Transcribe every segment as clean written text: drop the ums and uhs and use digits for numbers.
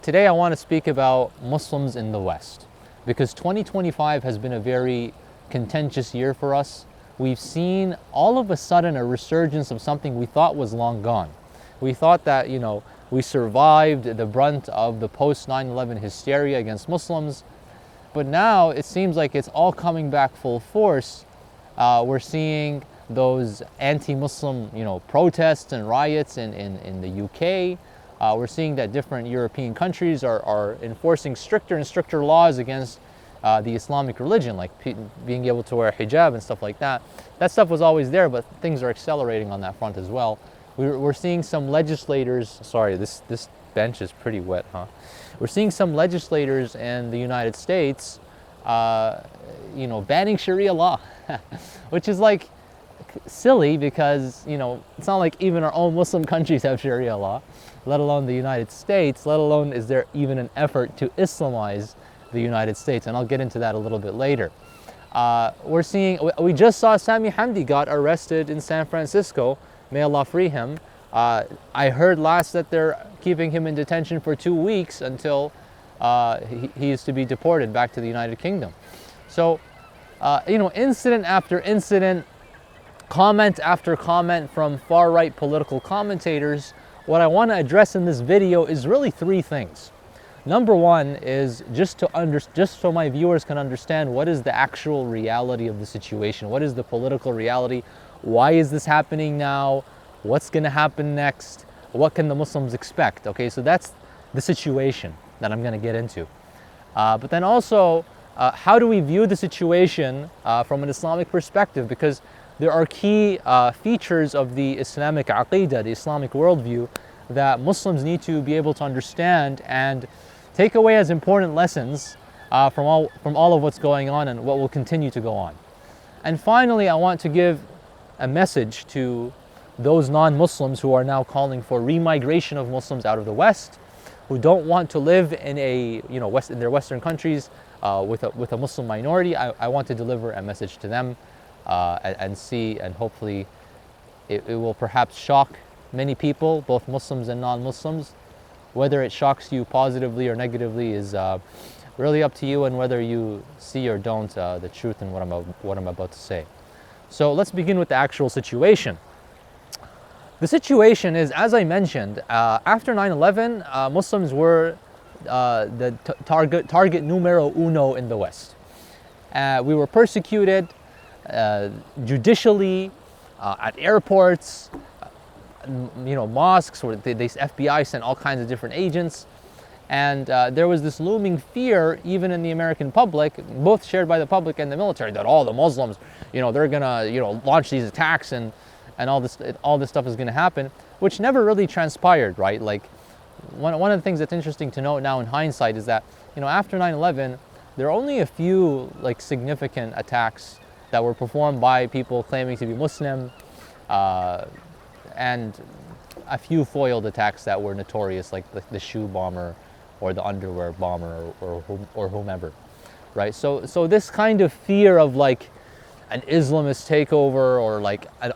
Today I want to speak about Muslims in the West because 2025 has been a very contentious year for us. We've seen all of a sudden a resurgence of something we thought was long gone. We thought that, we survived the brunt of the post 9/11 hysteria against Muslims, but now it seems like it's all coming back full force. We're seeing those anti-Muslim, protests and riots in the UK. We're seeing that different European countries are enforcing stricter and stricter laws against the Islamic religion, like being able to wear hijab and stuff like that. That stuff was always there, but things are accelerating on that front as well. We're seeing some legislators, sorry, this bench is pretty wet, huh? We're seeing some legislators in the United States, banning Sharia law, which is like silly because, it's not like even our own Muslim countries have Sharia law, let alone the United States, let alone is there even an effort to Islamize the United States, and I'll get into that a little bit later. We just saw Sami Hamdi got arrested in San Francisco. May Allah free him. I heard last that they're keeping him in detention for 2 weeks until he is to be deported back to the United Kingdom. So, incident after incident, comment after comment from far-right political commentators. What I want to address in this video is really three things. Number one is just so my viewers can understand what is the actual reality of the situation. What is the political reality? Why is this happening now? What's going to happen next? What can the Muslims expect? Okay, so that's the situation that I'm going to get into. But then also, how do we view the situation from an Islamic perspective? Because there are key features of the Islamic aqidah, the Islamic worldview, that Muslims need to be able to understand and take away as important lessons from all of what's going on and what will continue to go on. And finally, I want to give a message to those non-Muslims who are now calling for remigration of Muslims out of the West, who don't want to live in in their Western countries with a Muslim minority. I want to deliver a message to them and hopefully it will perhaps shock many people, both Muslims and non-Muslims. Whether it shocks you positively or negatively is really up to you, and whether you see or don't the truth in what I'm about to say. So let's begin with the actual situation. The situation is, as I mentioned, after 9/11, Muslims were the target numero uno in the West. We were persecuted judicially, at airports, mosques, where the FBI sent all kinds of different agents. And there was this looming fear, even in the American public, both shared by the public and the military, that all the Muslims, they're gonna, launch these attacks and all this stuff is gonna happen, which never really transpired, right? Like, one of the things that's interesting to note now in hindsight is that, after 9/11, there are only a few significant attacks that were performed by people claiming to be Muslim, and a few foiled attacks that were notorious, like the shoe bomber or the underwear bomber or whomever, right? So this kind of fear of an Islamist takeover or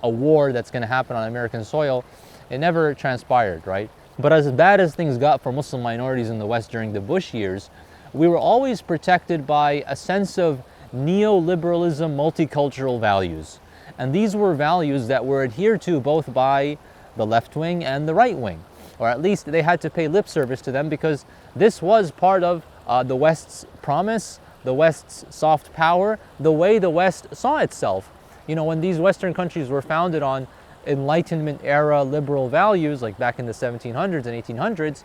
a war that's going to happen on American soil, it never transpired, right? But as bad as things got for Muslim minorities in the West during the Bush years, we were always protected by a sense of neoliberalism, multicultural values. And these were values that were adhered to both by the left wing and the right wing, or at least they had to pay lip service to them because this was part of the West's promise, the West's soft power, the way the West saw itself. When these Western countries were founded on Enlightenment era liberal values, like back in the 1700s and 1800s,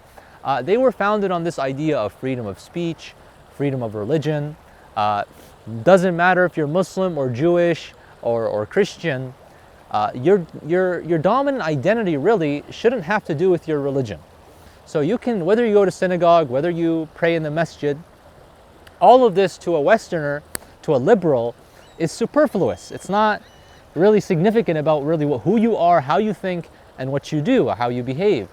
they were founded on this idea of freedom of speech, freedom of religion. Doesn't matter if you're Muslim or Jewish or Christian, your dominant identity really shouldn't have to do with your religion. So you can, whether you go to synagogue, whether you pray in the masjid, all of this to a Westerner, to a liberal, is superfluous. It's not really significant about really who you are, how you think, and what you do, how you behave.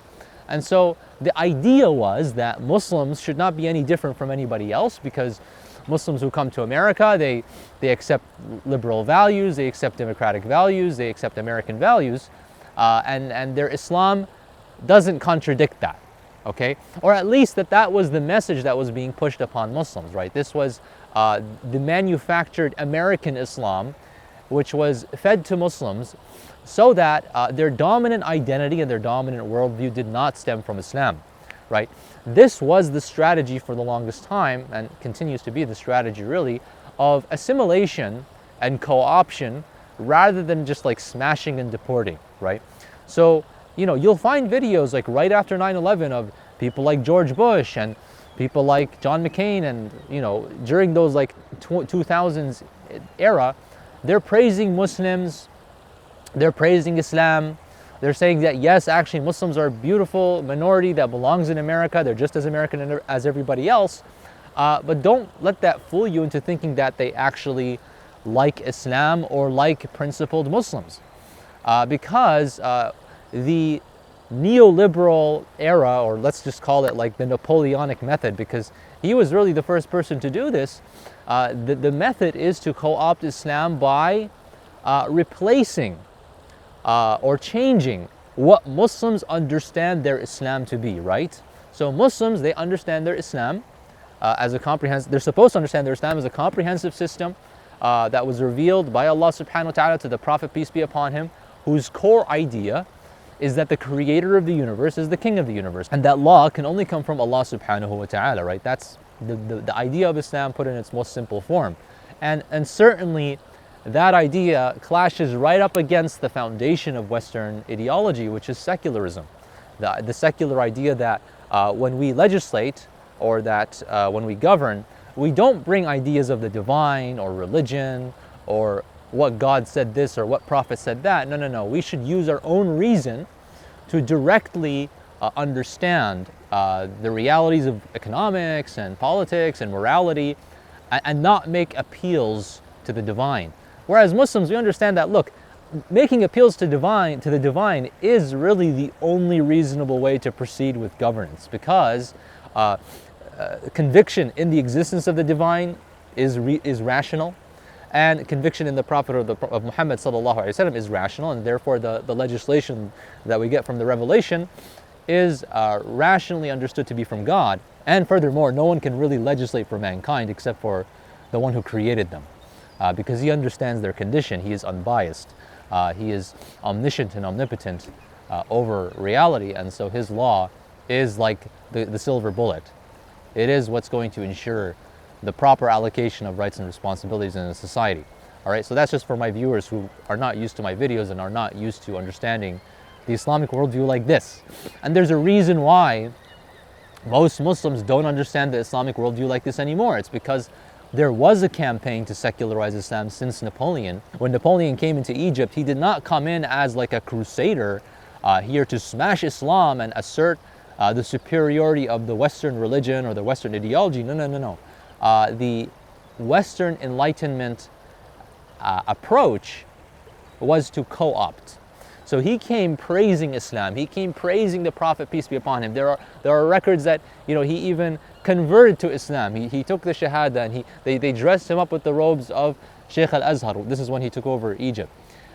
And so the idea was that Muslims should not be any different from anybody else, because Muslims who come to America, they accept liberal values, they accept democratic values, they accept American values, and their Islam doesn't contradict that. okay? Or at least that was the message that was being pushed upon Muslims, right? This was the manufactured American Islam, which was fed to Muslims so that their dominant identity and their dominant worldview did not stem from Islam, right? This was the strategy for the longest time, and continues to be the strategy really, of assimilation and co-option rather than just like smashing and deporting, right? So, you'll find videos like right after 9/11 of people like George Bush and people like John McCain, and during those like 2000s era, they're praising Muslims, they're praising Islam, they're saying that yes, actually Muslims are a beautiful minority that belongs in America, they're just as American as everybody else, but don't let that fool you into thinking that they actually like Islam or like principled Muslims, because the neoliberal era, or let's just call it like the Napoleonic method, because he was really the first person to do this, the method is to co-opt Islam by replacing or changing what Muslims understand their Islam to be, right? So Muslims, they understand their Islam as a comprehensive, they're supposed to understand their Islam as a comprehensive system that was revealed by Allah subhanahu wa ta'ala to the Prophet, peace be upon him, whose core idea is that the creator of the universe is the king of the universe, and that law can only come from Allah subhanahu wa ta'ala, right? That's the idea of Islam put in its most simple form. And certainly that idea clashes right up against the foundation of Western ideology, which is secularism. The secular idea that when we legislate, or that when we govern, we don't bring ideas of the divine or religion or what God said this or what prophet said that. No. We should use our own reason to directly understand the realities of economics and politics and morality, and not make appeals to the divine. Whereas Muslims, we understand that, look, making appeals to the divine is really the only reasonable way to proceed with governance, because conviction in the existence of the divine is rational, and conviction in the Prophet of Muhammad sallallahu alaihi wasallam is rational, and therefore the legislation that we get from the revelation is rationally understood to be from God. And furthermore, no one can really legislate for mankind except for the one who created them, because he understands their condition. He is unbiased, he is omniscient and omnipotent over reality, and so his law is like the silver bullet. It is what's going to ensure the proper allocation of rights and responsibilities in a society. All right, so that's just for my viewers who are not used to my videos and are not used to understanding the Islamic worldview like this. And there's a reason why most Muslims don't understand the Islamic worldview like this anymore. It's because there was a campaign to secularize Islam since Napoleon. When Napoleon came into Egypt, he did not come in as like a crusader here to smash Islam and assert the superiority of the Western religion or the Western ideology. No. The Western Enlightenment approach was to co-opt. So he came praising Islam. He came praising the Prophet, peace be upon him. There are records that he even converted to Islam. He took the Shahada, and they dressed him up with the robes of Sheikh al-Azhar. This is when he took over Egypt.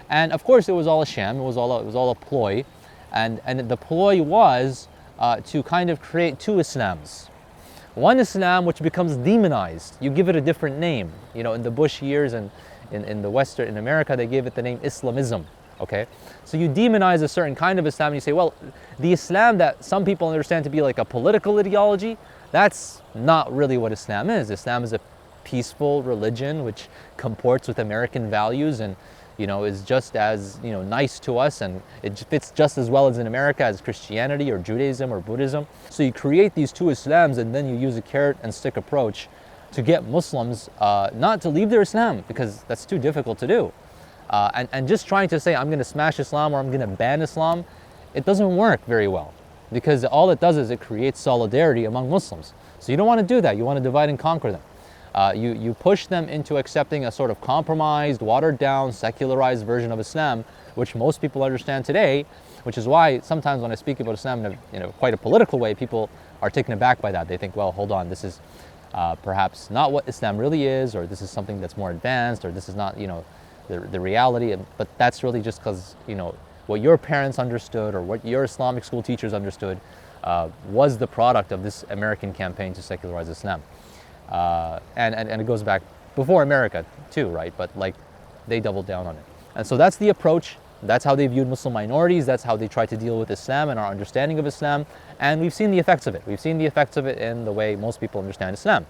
And of course it was all a sham. It was all a ploy, and the ploy was to kind of create two Islams. One Islam which becomes demonized. You give it a different name. In the Bush years and in America, they gave it the name Islamism. Okay, so you demonize a certain kind of Islam, and you say, well, the Islam that some people understand to be like a political ideology, that's not really what Islam is. Islam is a peaceful religion which comports with American values, and is just as nice to us, and it fits just as well as in America as Christianity or Judaism or Buddhism. So you create these two Islams, and then you use a carrot and stick approach to get Muslims not to leave their Islam, because that's too difficult to do. And just trying to say I'm going to smash Islam or I'm going to ban Islam, it doesn't work very well, because all it does is it creates solidarity among Muslims. So you don't want to do that. You want to divide and conquer them. You push them into accepting a sort of compromised, watered down, secularized version of Islam, which most people understand today, which is why sometimes when I speak about Islam in a quite a political way, people are taken aback by that. They think, well, hold on, this is perhaps not what Islam really is, or this is something that's more advanced, or this is not, the reality. But that's really just because, what your parents understood or what your Islamic school teachers understood. was the product of this American campaign to secularize Islam. And it goes back before America too, right? But like they doubled down on it. And so that's the approach. That's how they viewed Muslim minorities. That's how they tried to deal with Islam and our understanding of Islam. And we've seen the effects of it. We've seen the effects of it in the way most people understand Islam.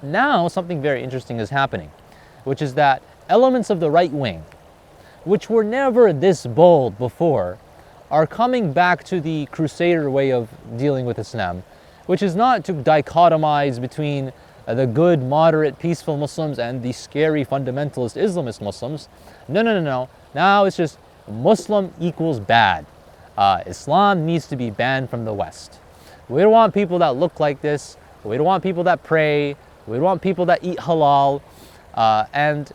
Now something very interesting is happening, which is that elements of the right wing, which were never this bold before, are coming back to the Crusader way of dealing with Islam, which is not to dichotomize between the good, moderate, peaceful Muslims and the scary, fundamentalist Islamist Muslims. No. Now it's just Muslim equals bad. Islam needs to be banned from the West. We don't want people that look like this. We don't want people that pray. We don't want people that eat halal. And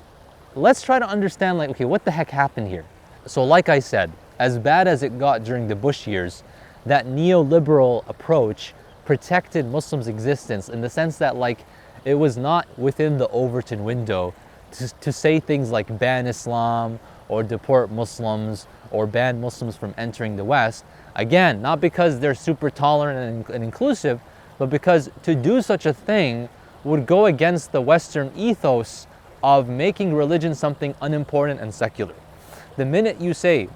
let's try to understand, like, okay, what the heck happened here? So like I said, as bad as it got during the Bush years, that neoliberal approach protected Muslims' existence in the sense that, like, it was not within the Overton window to say things like ban Islam or deport Muslims or ban Muslims from entering the West. Again, not because they're super tolerant and inclusive, but because to do such a thing would go against the Western ethos of making religion something unimportant and secular. The minute you say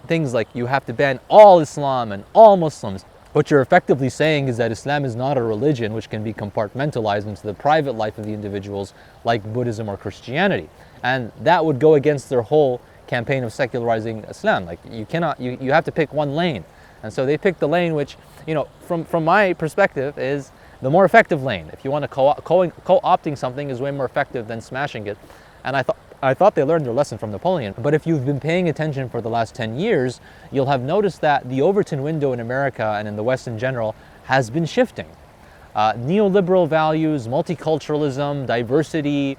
things like you have to ban all Islam and all Muslims, what you're effectively saying is that Islam is not a religion which can be compartmentalized into the private life of the individuals like Buddhism or Christianity. And that would go against their whole campaign of secularizing Islam. Like, you cannot, you have to pick one lane. And so they picked the lane which, you know, from my perspective is the more effective lane. If you want to co-opting something is way more effective than smashing it. And I thought they learned their lesson from Napoleon. But if you've been paying attention for the last 10 years, you'll have noticed that the Overton window in America and in the West in general has been shifting. Neoliberal values, multiculturalism, diversity,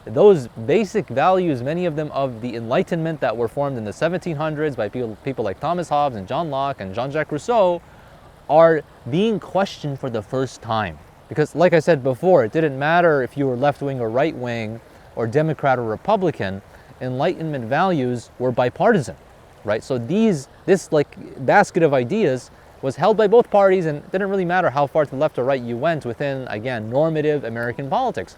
those basic values, many of them of the Enlightenment that were formed in the 1700s by people like Thomas Hobbes and John Locke and Jean-Jacques Rousseau, are being questioned for the first time. Because like I said before, it didn't matter if you were left-wing or right-wing or Democrat or Republican, Enlightenment values were bipartisan, right? So this like basket of ideas was held by both parties, and it didn't really matter how far to the left or right you went within, again, normative American politics.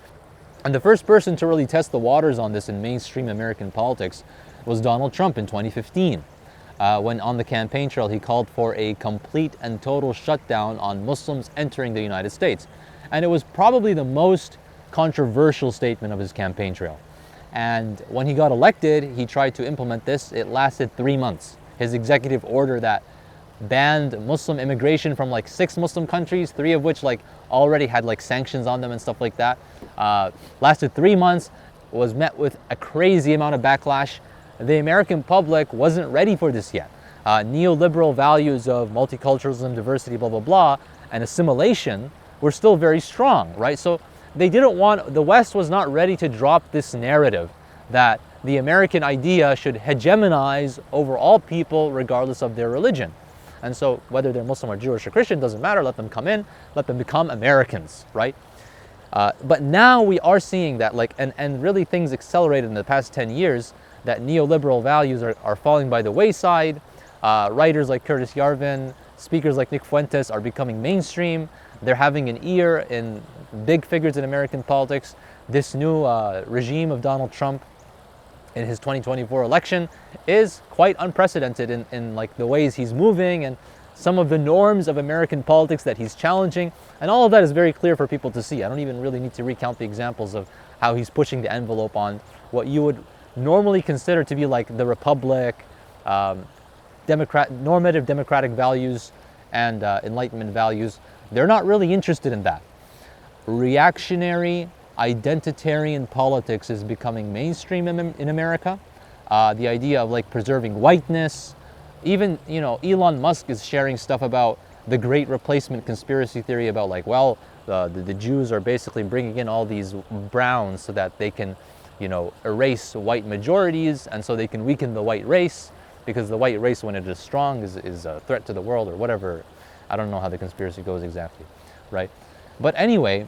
And the first person to really test the waters on this in mainstream American politics was Donald Trump in 2015. When on the campaign trail he called for a complete and total shutdown on Muslims entering the United States. And it was probably the most controversial statement of his campaign trail. And when he got elected, he tried to implement this. It lasted 3 months. His executive order that banned Muslim immigration from like 6 Muslim countries, 3 of which like already had like sanctions on them and stuff like that, lasted 3 months, was met with a crazy amount of backlash. The American public wasn't ready for this yet. Neoliberal values of multiculturalism, diversity, blah, blah, blah, and assimilation were still very strong, right? So the West was not ready to drop this narrative that the American idea should hegemonize over all people regardless of their religion. And so whether they're Muslim or Jewish or Christian, doesn't matter, let them come in, let them become Americans, right? But now we are seeing that, like, and really things accelerated in the past 10 years, that neoliberal values are falling by the wayside. Writers like Curtis Yarvin, speakers like Nick Fuentes are becoming mainstream. They're having an ear in big figures in American politics. This new regime of Donald Trump in his 2024 election is quite unprecedented in like the ways he's moving and some of the norms of American politics that he's challenging. And all of that is very clear for people to see. I don't even really need to recount the examples of how he's pushing the envelope on what you would normally consider to be like the Republic, normative democratic values and Enlightenment values. They're not really interested in that. Reactionary, identitarian politics is becoming mainstream in America. The idea of like preserving whiteness. Even, you know, Elon Musk is sharing stuff about the Great Replacement conspiracy theory about like, well, the Jews are basically bringing in all these browns so that they can, you know, erase white majorities, and so they can weaken the white race, because the white race, when it is strong, is a threat to the world or whatever. I don't know how the conspiracy goes exactly, right? But anyway,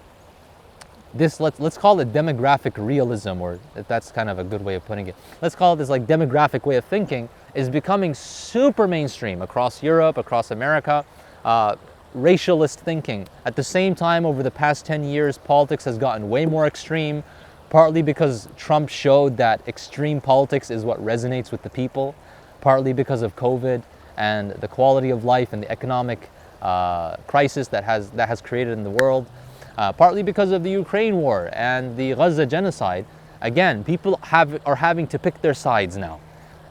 this let's call it demographic realism, or if that's kind of a good way of putting it. Let's call it this like demographic way of thinking is becoming super mainstream across Europe, across America. racialist thinking. At the same time, over the past 10 years, politics has gotten way more extreme, partly because Trump showed that extreme politics is what resonates with the people, partly because of COVID and the quality of life and the economic crisis that has created in the world, partly because of the Ukraine war and the Gaza genocide. Again, people are having to pick their sides now,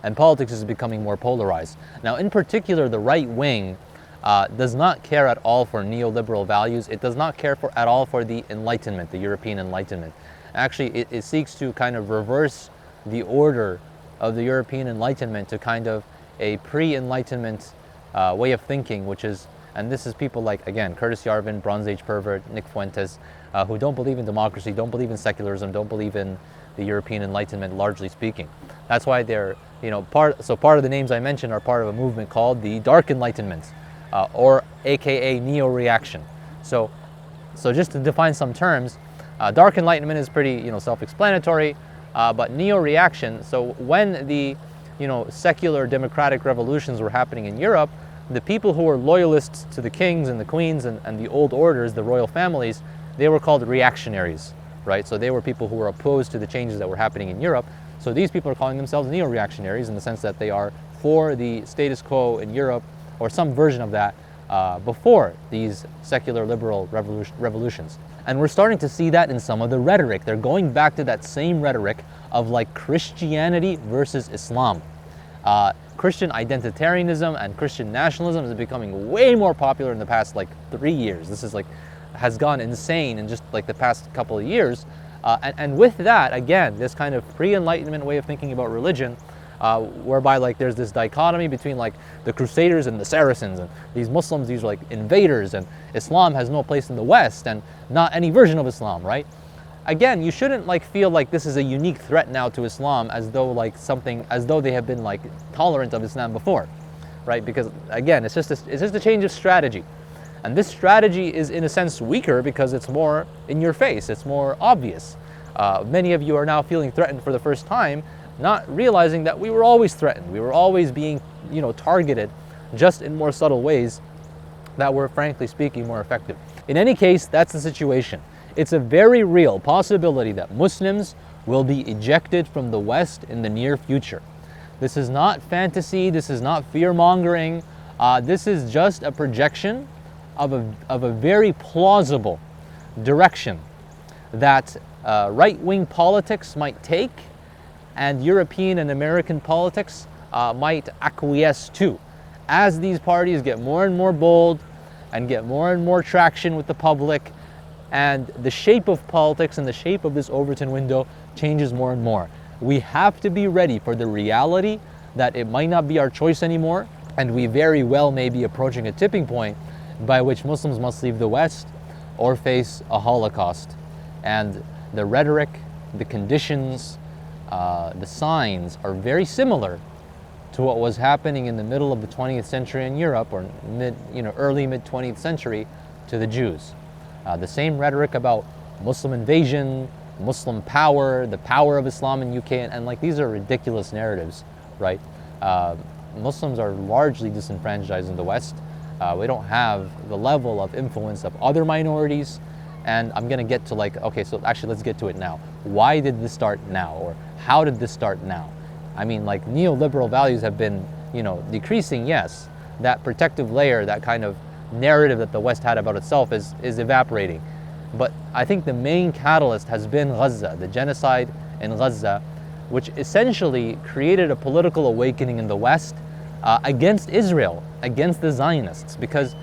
and politics is becoming more polarized. Now, in particular, the right wing does not care at all for neoliberal values. It does not care at all for the Enlightenment, the European Enlightenment. Actually, it seeks to kind of reverse the order of the European Enlightenment to kind of a pre-Enlightenment way of thinking, which is, and this is people like, again, Curtis Yarvin, Bronze Age pervert, Nick Fuentes, who don't believe in democracy, don't believe in secularism, don't believe in the European Enlightenment, largely speaking. That's why they're, part of the names I mentioned are part of a movement called the Dark Enlightenment, or AKA neo-reaction. So just to define some terms, Dark Enlightenment is pretty, self-explanatory, but neo-reaction, so when the, secular democratic revolutions were happening in Europe, the people who were loyalists to the kings and the queens and the old orders, the royal families, they were called reactionaries, right? So they were people who were opposed to the changes that were happening in Europe. So these people are calling themselves neo-reactionaries in the sense that they are for the status quo in Europe, or some version of that, before these secular liberal revolutions. And we're starting to see that in some of the rhetoric. They're going back to that same rhetoric of like Christianity versus Islam. Christian identitarianism and Christian nationalism is becoming way more popular in the past 3 years. This is has gone insane in just the past couple of years. And with that, again, this kind of pre-Enlightenment way of thinking about religion, whereby there's this dichotomy between the Crusaders and the Saracens, and these Muslims, these are invaders, and Islam has no place in the West, and not any version of Islam, right? Again, you shouldn't feel this is a unique threat now to Islam, as though as though they have been tolerant of Islam before, right? Because again, it's just a change of strategy, and this strategy is in a sense weaker because it's more in your face, it's more obvious. Many of you are now feeling threatened for the first time, not realizing that we were always threatened. We were always being, targeted, just in more subtle ways that were, frankly speaking, more effective. In any case, that's the situation. It's a very real possibility that Muslims will be ejected from the West in the near future. This is not fantasy. This is not fear-mongering. This is just a projection of a very plausible direction that right-wing politics might take, and European and American politics might acquiesce to, as these parties get more and more bold and get more and more traction with the public, and the shape of politics and the shape of this Overton window changes more and more. We have to be ready for the reality that it might not be our choice anymore, and we very well may be approaching a tipping point by which Muslims must leave the West or face a Holocaust. And the rhetoric, the conditions, the signs are very similar to what was happening in the middle of the 20th century in Europe, or early mid 20th century to the Jews. The same rhetoric about Muslim invasion, Muslim power, the power of Islam in UK, and these are ridiculous narratives, right? Muslims are largely disenfranchised in the West. We don't have the level of influence of other minorities. And I'm gonna get to okay, so actually let's get to it now. Why did this start now? Or how did this start now? I mean, neoliberal values have been, decreasing, yes. That protective layer, that kind of narrative that the West had about itself is evaporating. But I think the main catalyst has been Gaza, the genocide in Gaza, which essentially created a political awakening in the West against Israel, against the Zionists. Because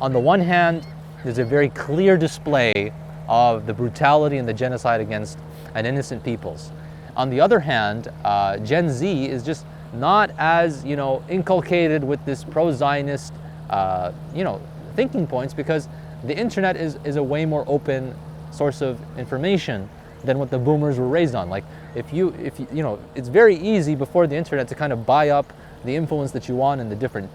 on the one hand, there's a very clear display of the brutality and the genocide against an innocent peoples. On the other hand, Gen Z is just not as inculcated with this pro-Zionist thinking points, because the internet is a way more open source of information than what the boomers were raised on. If you it's very easy before the internet to kind of buy up the influence that you want in the different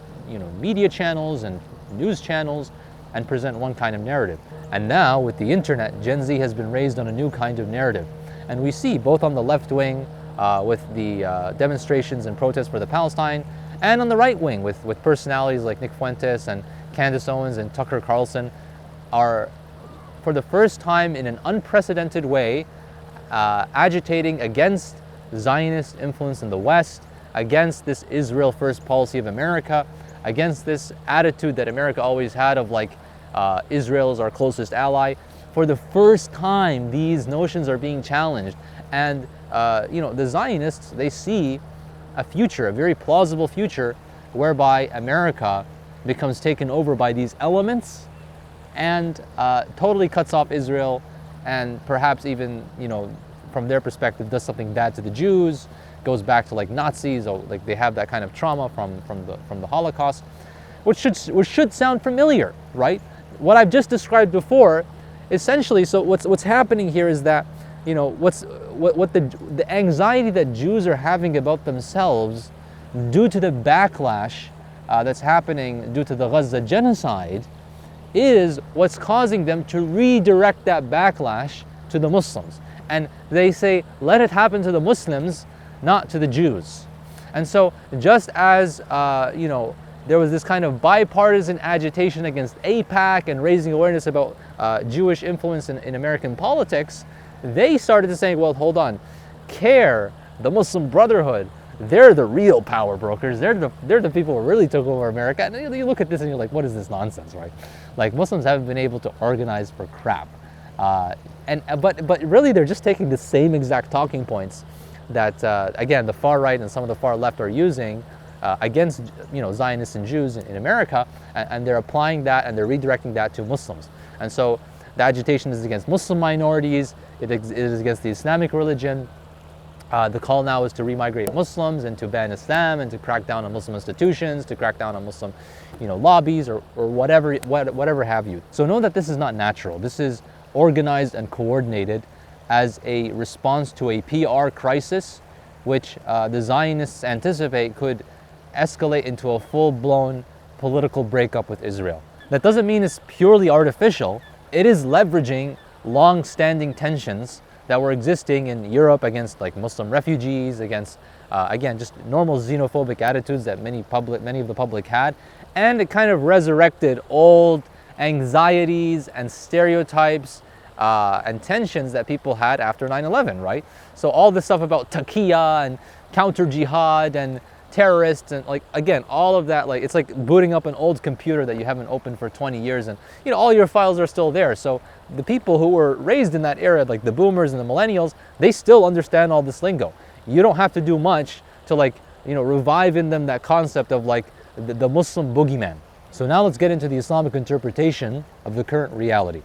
media channels and news channels and present one kind of narrative. And now with the internet, Gen Z has been raised on a new kind of narrative. And we see both on the left wing with the demonstrations and protests for the Palestine, and on the right wing with personalities like Nick Fuentes and Candace Owens and Tucker Carlson, are for the first time in an unprecedented way agitating against Zionist influence in the West, against this Israel first policy of America, against this attitude that America always had of like Israel is our closest ally. For the first time, these notions are being challenged. And the Zionists, they see a future, a very plausible future, whereby America becomes taken over by these elements and totally cuts off Israel, and perhaps even, from their perspective, does something bad to the Jews, goes back to like Nazis, or like they have that kind of trauma from the Holocaust, which should sound familiar, right? What I've just described before, essentially. So what's happening here is that, what the anxiety that Jews are having about themselves due to the backlash that's happening due to the Gaza genocide is what's causing them to redirect that backlash to the Muslims. And they say, let it happen to the Muslims, not to the Jews. And so just as, there was this kind of bipartisan agitation against AIPAC and raising awareness about Jewish influence in American politics, they started to say, well, hold on, CARE, the Muslim Brotherhood, they're the real power brokers. They're the people who really took over America. And you look at this and you're like, what is this nonsense, right? Like, Muslims haven't been able to organize for crap. But really they're just taking the same exact talking points that, again, the far right and some of the far left are using against Zionists and Jews in America, and they're applying that and they're redirecting that to Muslims. And so the agitation is against Muslim minorities, it is against the Islamic religion. The call now is to remigrate Muslims and to ban Islam and to crack down on Muslim institutions, to crack down on Muslim lobbies or whatever have you. So know that this is not natural. This is organized and coordinated as a response to a PR crisis, which the Zionists anticipate could escalate into a full-blown political breakup with Israel. That doesn't mean it's purely artificial. It is leveraging long-standing tensions that were existing in Europe against like Muslim refugees, against again just normal xenophobic attitudes that many of the public had, and it kind of resurrected old anxieties and stereotypes and tensions that people had after 9/11, right? So all this stuff about taqiyya and counter jihad and terrorists and like, again, all of that, like, it's like booting up an old computer that you haven't opened for 20 years and all your files are still there. So the people who were raised in that era, like the boomers and the millennials, they still understand all this lingo. You don't have to do much to like revive in them that concept of like the Muslim boogeyman. So now let's get into the Islamic interpretation of the current reality.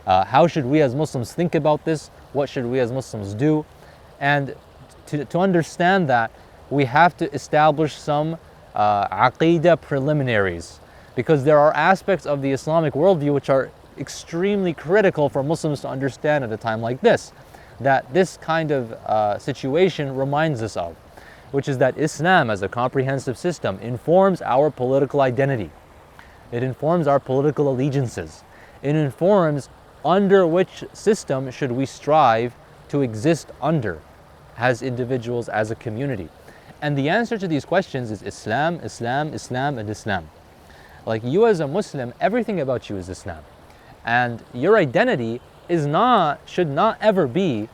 How should we as Muslims think about this? What should we as Muslims do? And to understand that, we have to establish some aqidah preliminaries, because there are aspects of the Islamic worldview which are extremely critical for Muslims to understand at a time like this, that this kind of situation reminds us of, which is that Islam as a comprehensive system informs our political identity. It informs our political allegiances. It informs under which system should we strive to exist under as individuals, as a community. And the answer to these questions is Islam, Islam, Islam, and Islam. Like, you as a Muslim, everything about you is Islam. And your identity should not ever be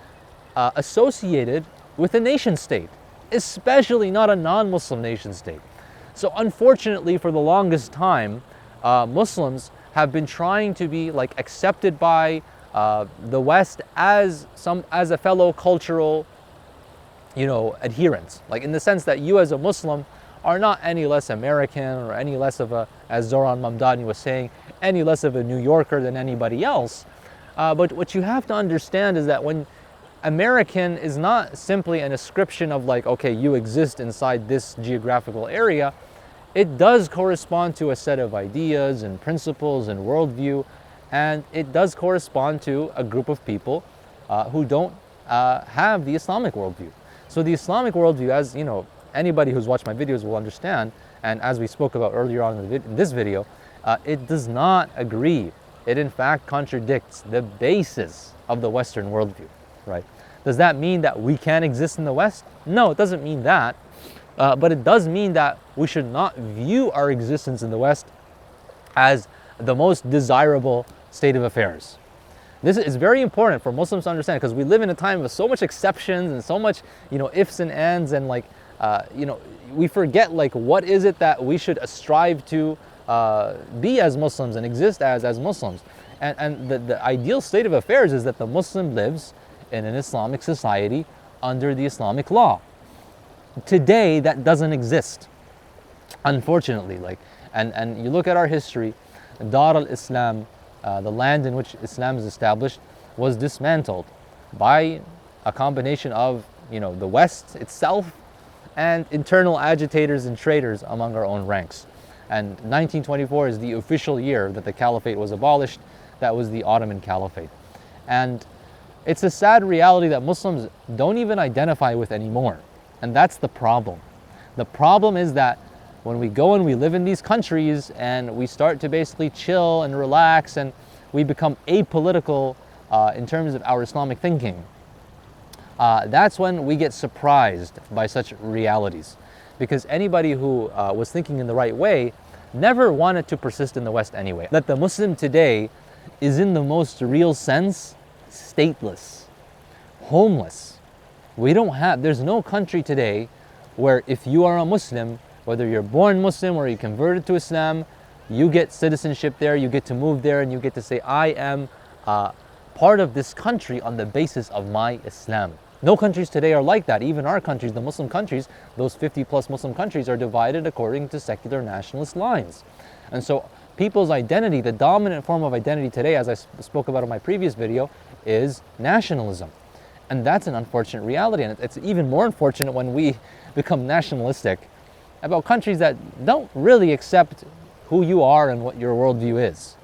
associated with a nation state, especially not a non-Muslim nation state. So unfortunately, for the longest time, Muslims have been trying to be like accepted by the West as a fellow cultural adherents, like in the sense that you as a Muslim are not any less American or any less of a, as Zoran Mamdani was saying, any less of a New Yorker than anybody else. But what you have to understand is that when American is not simply an ascription of like, okay, you exist inside this geographical area, it does correspond to a set of ideas and principles and worldview, and it does correspond to a group of people who don't have the Islamic worldview. So the Islamic worldview, as anybody who's watched my videos will understand, and as we spoke about earlier on in this video, it does not agree. It in fact contradicts the basis of the Western worldview, right? Does that mean that we can't exist in the West? No, it doesn't mean that. But it does mean that we should not view our existence in the West as the most desirable state of affairs. This is very important for Muslims to understand, because we live in a time of so much exceptions and so much, ifs and ands, and we forget what is it that we should strive to be as Muslims and exist as Muslims. And the ideal state of affairs is that the Muslim lives in an Islamic society under the Islamic law. Today, that doesn't exist, unfortunately. And you look at our history, Dar al-Islam, the land in which Islam is established, was dismantled by a combination of the West itself and internal agitators and traitors among our own ranks. And 1924 is the official year that the caliphate was abolished. That was the Ottoman Caliphate. And it's a sad reality that Muslims don't even identify with anymore. And that's the problem. The problem is that when we go and we live in these countries and we start to basically chill and relax, and we become apolitical in terms of our Islamic thinking, that's when we get surprised by such realities. Because anybody who was thinking in the right way never wanted to persist in the West anyway. That the Muslim today is, in the most real sense, stateless, homeless. There's no country today where if you are a Muslim, whether you're born Muslim or you converted to Islam, you get citizenship there, you get to move there, and you get to say, I am part of this country on the basis of my Islam. No countries today are like that. Even our countries, the Muslim countries, those 50 plus Muslim countries, are divided according to secular nationalist lines. And so people's identity, the dominant form of identity today, as I spoke about in my previous video, is nationalism. And that's an unfortunate reality. And it's even more unfortunate when we become nationalistic about countries that don't really accept who you are and what your worldview is.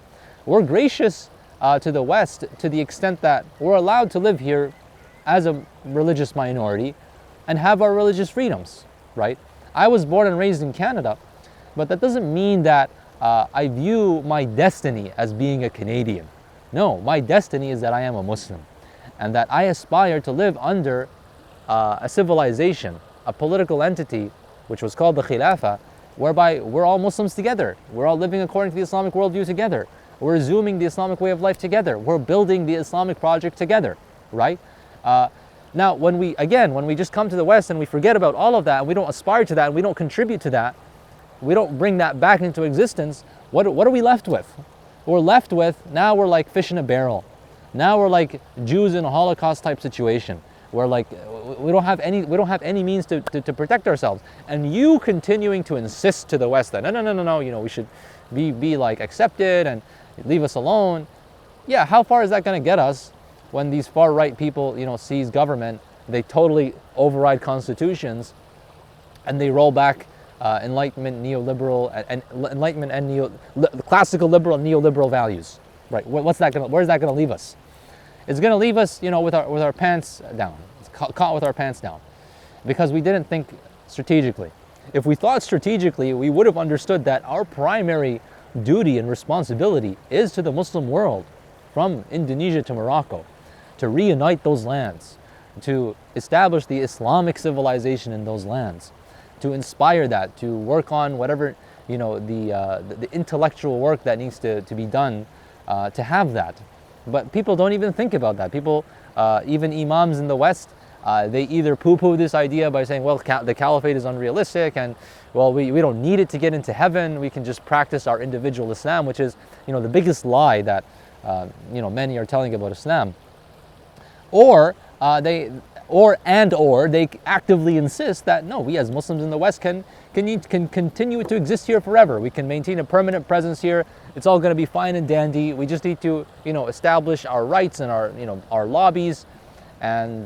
We're gracious to the West to the extent that we're allowed to live here as a religious minority and have our religious freedoms, right? I was born and raised in Canada, but that doesn't mean that I view my destiny as being a Canadian. No, my destiny is that I am a Muslim, and that I aspire to live under a civilization, a political entity, which was called the Khilafah, whereby we're all Muslims together. We're all living according to the Islamic worldview together. We're resuming the Islamic way of life together. We're building the Islamic project together, right? Now, when we just come to the West and we forget about all of that, and we don't aspire to that, and we don't contribute to that, we don't bring that back into existence, what are we left with? We're left with, now we're like fish in a barrel. Now we're like Jews in a Holocaust type situation. We're like, we don't have any means to protect ourselves. And you continuing to insist to the West that no, we should be like accepted and leave us alone. Yeah, how far is that going to get us when these far right people, seize government, they totally override constitutions, and they roll back Enlightenment and classical liberal and neoliberal values, right? Where's that going to leave us? It's going to leave us, with our pants down, caught with our pants down, because we didn't think strategically. If we thought strategically, we would have understood that our primary duty and responsibility is to the Muslim world, from Indonesia to Morocco, to reunite those lands, to establish the Islamic civilization in those lands, to inspire that, to work on whatever, the intellectual work that needs to be done to have that. But people don't even think about that. People, even imams in the West, they either poo-poo this idea by saying, well, the caliphate is unrealistic, and well, we don't need it to get into heaven. We can just practice our individual Islam, which is, the biggest lie that, many are telling about Islam. Or they actively insist that no, we as Muslims in the West can continue to exist here forever. We can maintain a permanent presence here. It's all going to be fine and dandy. We just need to, establish our rights and our lobbies, and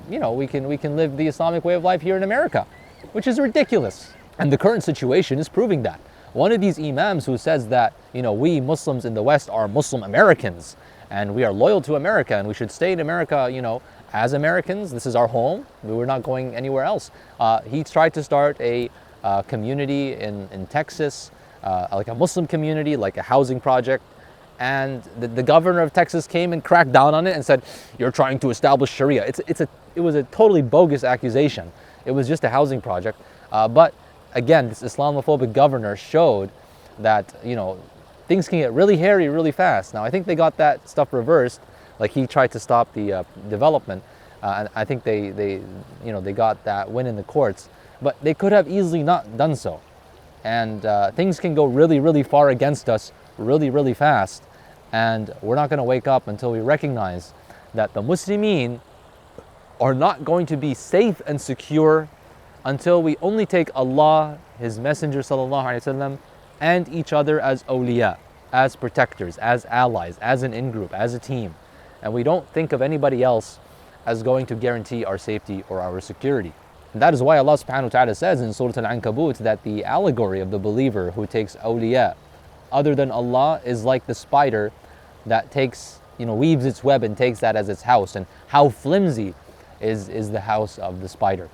we can live the Islamic way of life here in America, which is ridiculous. And the current situation is proving that. One of these imams who says that we Muslims in the West are Muslim Americans, and we are loyal to America, and we should stay in America, as Americans. This is our home. We're not going anywhere else. He tried to start a community in Texas, like a Muslim community, like a housing project. And the governor of Texas came and cracked down on it and said, "You're trying to establish Sharia." It was a totally bogus accusation. It was just a housing project. But again, this Islamophobic governor showed that, things can get really hairy really fast. Now, I think they got that stuff reversed. Like, he tried to stop the development, and I think they got that win in the courts. But they could have easily not done so. And things can go really, really far against us really, really fast. And we're not going to wake up until we recognize that the Muslimin are not going to be safe and secure until we only take Allah, His Messenger sallallahu alaihi wasallam, and each other as awliya, as protectors, as allies, as an in-group, as a team. And we don't think of anybody else as going to guarantee our safety or our security. And that is why Allah subhanahu wa ta'ala says in Surah Al-Ankabut that the allegory of the believer who takes awliya other than Allah is like the spider that takes, weaves its web and takes that as its house. And how flimsy is the house of the spider.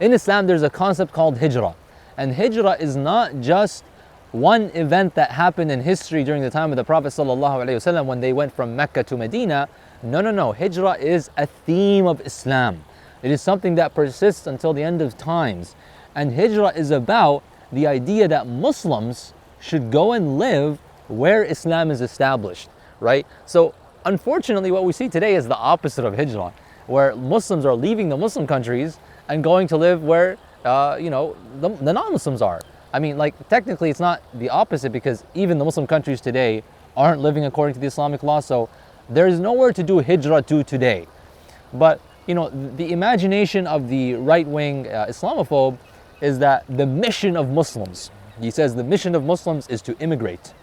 In Islam, there's a concept called hijrah. And hijrah is not just one event that happened in history during the time of the Prophet ﷺ when they went from Mecca to Medina. No. Hijrah is a theme of Islam. It is something that persists until the end of times. And hijrah is about the idea that Muslims should go and live where Islam is established, right? So unfortunately, what we see today is the opposite of hijrah, where Muslims are leaving the Muslim countries and going to live where, the non-Muslims are. I mean, technically it's not the opposite, because even the Muslim countries today aren't living according to the Islamic law, so there's nowhere to do hijrah to today. But, the imagination of the right-wing Islamophobe is that the mission of Muslims, he says the mission of Muslims is to immigrate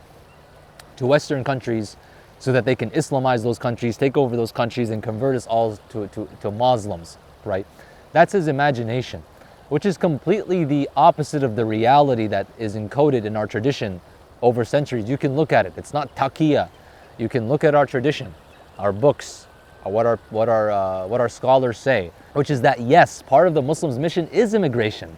to Western countries so that they can Islamize those countries, take over those countries, and convert us all to Muslims, right? That's his imagination, which is completely the opposite of the reality that is encoded in our tradition over centuries. You can look at it. It's not taqiyya. You can look at our tradition, our books, what our scholars say, which is that yes, part of the Muslims' mission is immigration,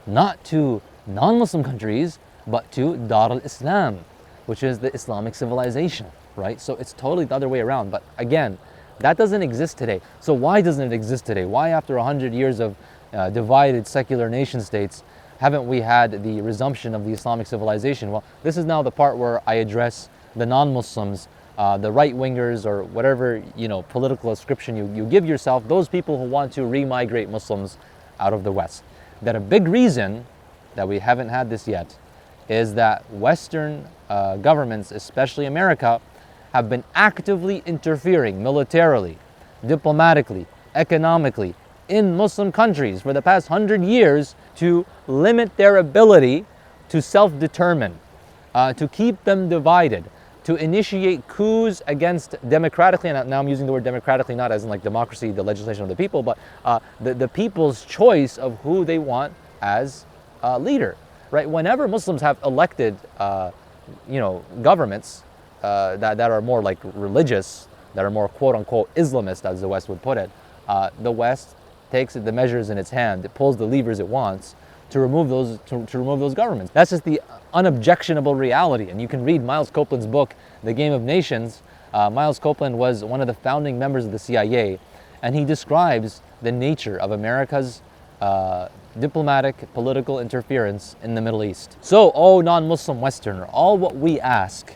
not to non-Muslim countries, but to Dar al-Islam, which is the Islamic civilization, right? So it's totally the other way around. But again, that doesn't exist today. So why doesn't it exist today? Why, after 100 years of divided secular nation states, haven't we had the resumption of the Islamic civilization? Well, this is now the part where I address the non-Muslims, the right-wingers, or whatever political ascription you give yourself, those people who want to re-migrate Muslims out of the West. That a big reason that we haven't had this yet is that Western governments, especially America, have been actively interfering militarily, diplomatically, economically in Muslim countries for the past 100 years to limit their ability to self-determine, to keep them divided, to initiate coups against democratically, and now I'm using the word democratically not as in democracy, the legislation of the people, but the people's choice of who they want as leader, right? Whenever Muslims have elected, governments that are more religious, that are more quote-unquote Islamist, as the West would put it, the West takes the measures in its hand, it pulls the levers it wants to remove those governments. That's just the unobjectionable reality. And you can read Miles Copeland's book, The Game of Nations. Miles Copeland was one of the founding members of the CIA, and he describes the nature of America's diplomatic, political interference in the Middle East. So, oh non-Muslim Westerner, all what we ask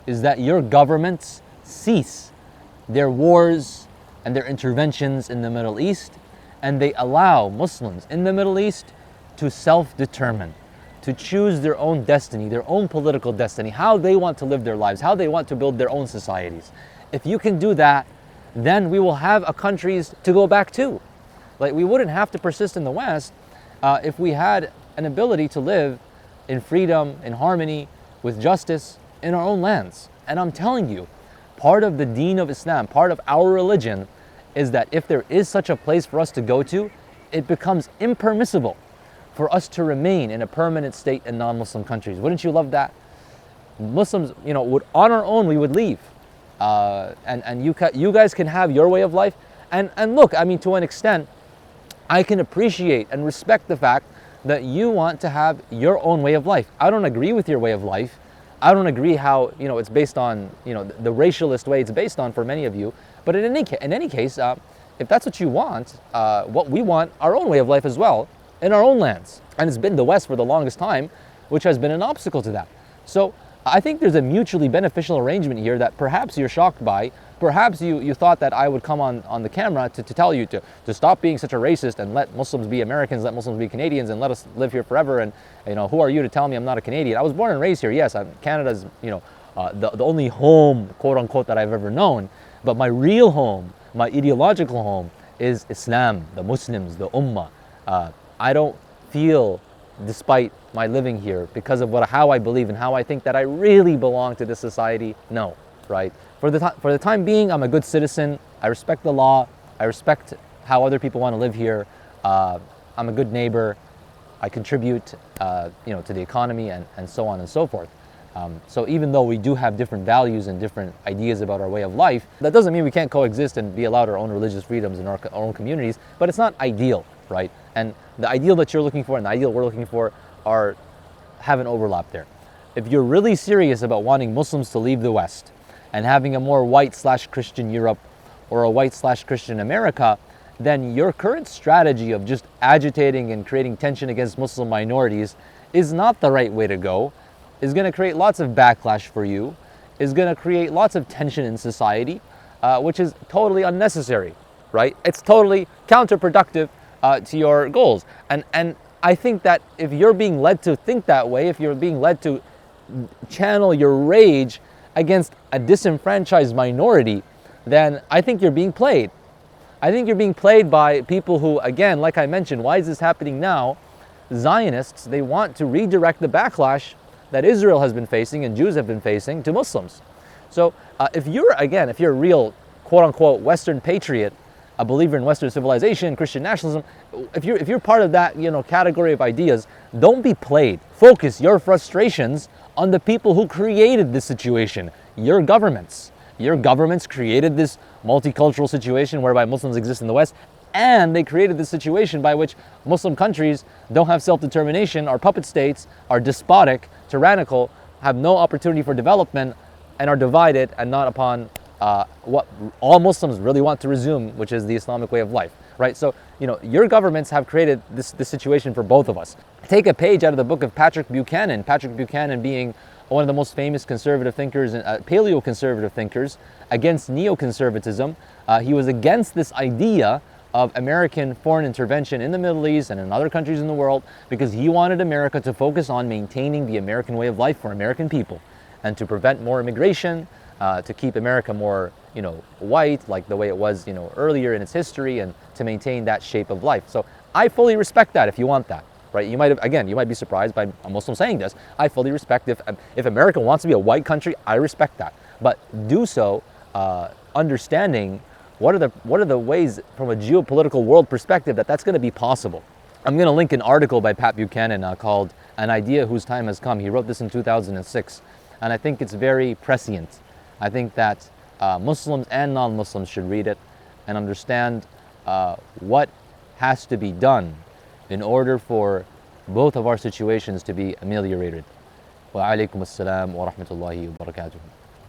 is that your governments cease their wars and their interventions in the Middle East, and they allow Muslims in the Middle East to self-determine, to choose their own destiny, their own political destiny, how they want to live their lives, how they want to build their own societies. If you can do that, then we will have a countries to go back to. We wouldn't have to persist in the West if we had an ability to live in freedom, in harmony, with justice in our own lands. And I'm telling you, part of the deen of Islam, part of our religion, is that if there is such a place for us to go to, it becomes impermissible for us to remain in a permanent state in non-Muslim countries. Wouldn't you love that? Muslims, would on our own, we would leave. And you guys can have your way of life. And look, I mean, to an extent, I can appreciate and respect the fact that you want to have your own way of life. I don't agree with your way of life. I don't agree how, it's based on, the racialist way it's based on for many of you. But in any case, if that's what you want, what we want, our own way of life as well, in our own lands. And it's been the West for the longest time, which has been an obstacle to that. So I think there's a mutually beneficial arrangement here that perhaps you're shocked by. Perhaps you thought that I would come on the camera to tell you to stop being such a racist and let Muslims be Americans, let Muslims be Canadians, and let us live here forever. And who are you to tell me I'm not a Canadian? I was born and raised here. Yes, Canada's the only home, quote unquote, that I've ever known. But my real home, my ideological home, is Islam, the Muslims, the Ummah. I don't feel, despite my living here, because of how I believe and how I think, that I really belong to this society. No, right? For the time being, I'm a good citizen. I respect the law. I respect how other people want to live here. I'm a good neighbor. I contribute, to the economy and so on and so forth. So even though we do have different values and different ideas about our way of life, that doesn't mean we can't coexist and be allowed our own religious freedoms in our own communities, but it's not ideal, right? And the ideal that you're looking for and the ideal we're looking for have an overlap there. If you're really serious about wanting Muslims to leave the West and having a more white/Christian Europe or a white/Christian America, then your current strategy of just agitating and creating tension against Muslim minorities is not the right way to go. Is going to create lots of backlash for you, is going to create lots of tension in society, which is totally unnecessary, right? It's totally counterproductive to your goals. And I think that if you're being led to think that way, if you're being led to channel your rage against a disenfranchised minority, then I think you're being played. I think you're being played by people who, again, like I mentioned, why is this happening now? Zionists, they want to redirect the backlash that Israel has been facing and Jews have been facing to Muslims. So if you're a real quote-unquote Western patriot, a believer in Western civilization, Christian nationalism, if you're part of that category of ideas, don't be played. Focus your frustrations on the people who created this situation, your governments. Your governments created this multicultural situation whereby Muslims exist in the West, and they created this situation by which Muslim countries don't have self-determination, are puppet states, are despotic, tyrannical, have no opportunity for development, and are divided and not upon what all Muslims really want to resume, which is the Islamic way of life, right? So, your governments have created this situation for both of us. Take a page out of the book of Patrick Buchanan. Patrick Buchanan being one of the most famous conservative thinkers, paleo-conservative thinkers, against neoconservatism. He was against this idea of American foreign intervention in the Middle East and in other countries in the world, because he wanted America to focus on maintaining the American way of life for American people and to prevent more immigration, to keep America more, white, like the way it was, earlier in its history, and to maintain that shape of life. So I fully respect that if you want that, right? You might be surprised by a Muslim saying this. I fully respect if America wants to be a white country, I respect that. But do so understanding what are the ways from a geopolitical world perspective that's going to be possible. I'm going to link an article by Pat Buchanan called An Idea Whose Time Has Come. He wrote this in 2006, and I think it's very prescient. I think that Muslims and non-Muslims should read it and understand what has to be done in order for both of our situations to be ameliorated. Wa alaikum assalam wa rahmatullahi wa barakatuh.